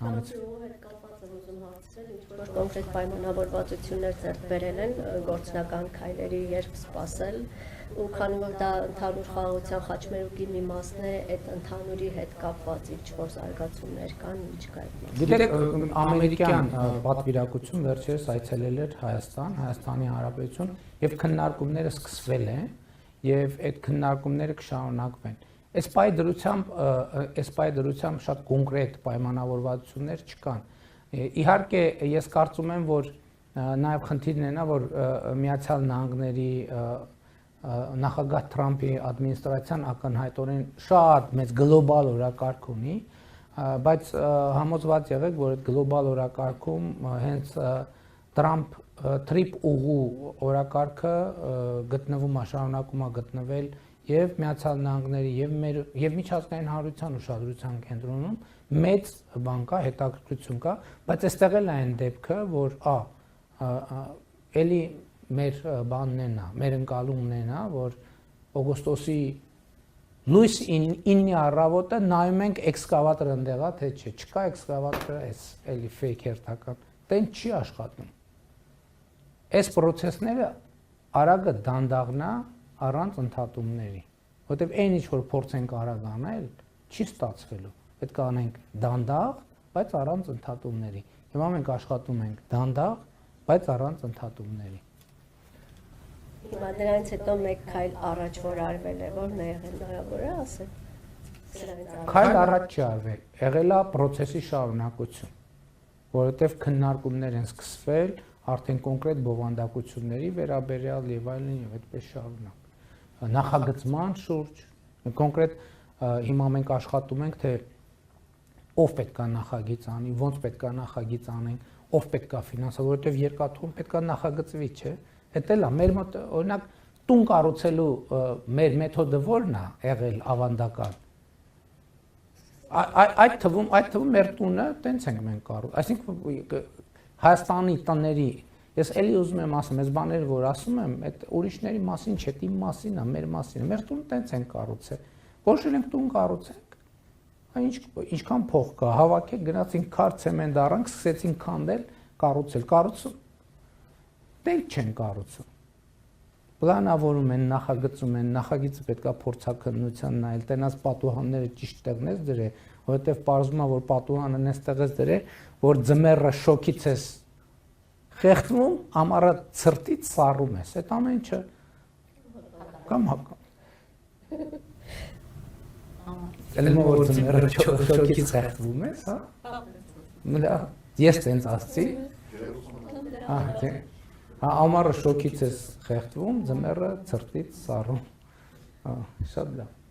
Ինչ-որ կոնկրետ պայմանավորվածություններ ձեռք բերել են գործնական քայլերի երբ սպասել ու քանի որ դա ընդհանուր խաղաղության խաչմերուկի մի մասն է, այդ ընդհանուրի հետ կապված ինչ-որ զարգացումներ կան, ինչ կա այդ մասը։ Գիտեք, ամերիկյան պատվիրակություն վերջերս այցելել էր Հայաստան, Հայաստանի Հանրապետություն եւ քննարկումները սկսվել են եւ այդ քննարկումները կշարունակվեն։ Այս պայդրությամբ շատ կոնկրետ պայմանավորվածություններ չկան։ Իհարկե, ես կարծում եմ, որ նաև խնդիրն է նա, որ Միացյալ Նահանգների նախագահ Թրամփի ադմինիստրացիան ակնհայտորեն շատ մեծ գլոբալ օրակարգ ունի, բայց համոզված եղեք, որ այդ գլոբալ օրակարգում հենց Թրամփ-Թրիփ ուղու օրակարգը գտնվում է, շարունակում է գտնվել եւ Միացյալ Նահանգների եւ միջազգային հանրության ուշադրության կենտրոնում մեծ բան կա, հետաքրքրություն կա, բայց այստեղ էլ այն դեպքը, որ էլի մեր բանն են, մեր ընկալումն են, որ օգոստոսի լույս 9-ի առավոտը նայում ենք էքսկավատորը ընդեղա, թե չէ, չկա էքսկավատորը, էս էլի ֆեյք հերթական, տեն չի աշխատում։ Այս process-ները արագը դանդաղնա առանց ընդհատումների, որտեղ այն ինչ որ փորձենք արագ անել, չի ստացվելու։ Պետք է անենք դանդաղ, բայց առանց ընդհատումների։ Հիմա մենք աշխատում ենք դանդաղ, բայց առանց ընդհատումների։ Հիմա դրանից հետո մեկ քայլ առաջ որ արվել է, որն է եղել հնարավոր է ասել։ Քայլ առաջ չի արվել, եղել է process-ի շարունակություն, որովհետև քննարկումներ են սկսվել արդեն կոնկրետ բովանդակությունների վերաբերյալ եւ այլն եւ այդպես շարունակ։ Նախագծման շուրջ կոնկրետ հիմա մենք աշխատում ենք թե ով պետք է նախագիծ անի, ոնց պետք է նախագիծ անենք, ով պետք է ֆինանսա, որովհետեւ երկաթուղում պետք է նախագծվի, չէ։ Դա էլ է մեր մոտ օրինակ տուն կառուցելու մեր մեթոդը ո՞րն է եղել ավանդական։ Այդ թվում մեր տունը տենց ենք մենք կառուցում, այսինքն Հայաստանի տների ես էլի ուզում եմ ասեմ, այս բաները որ ասում եմ, այդ ուրիշների մասին չէ, իմ մասին է, մեր մասին է։ Մեր տունը տենց են կառուցել։ Որոշել ենք տուն կառուցենք։ Ինչքան փող կա, հավաքեք, գնացինք քար ցեմենտ առանք, սկսեցինք քանդել, կառուցել, կառուցում։ Մենք չենք կառուցում։ Պլանավորում են, նախագծում են, նախագիծը պետքա փորձաքննության նայել, տենաց պատուհանները ճիշտ տեղն ես դրել, որովհետև պարզվում է, որ պատուհանը նստեղ ես դրել, որ ձմեռը շոքից ես խեղդվում, ամառը ցրտից սառում ես, այդ ամեն ինչը կամ հակամ։ Ելնո որ ձմեռը շոքից խեղդվում ես, հա։ Ես տենց ասցի։ Ամառը շոքից ես խեղդվում, ձմեռը ցրտից սառում։ Շատ լավ։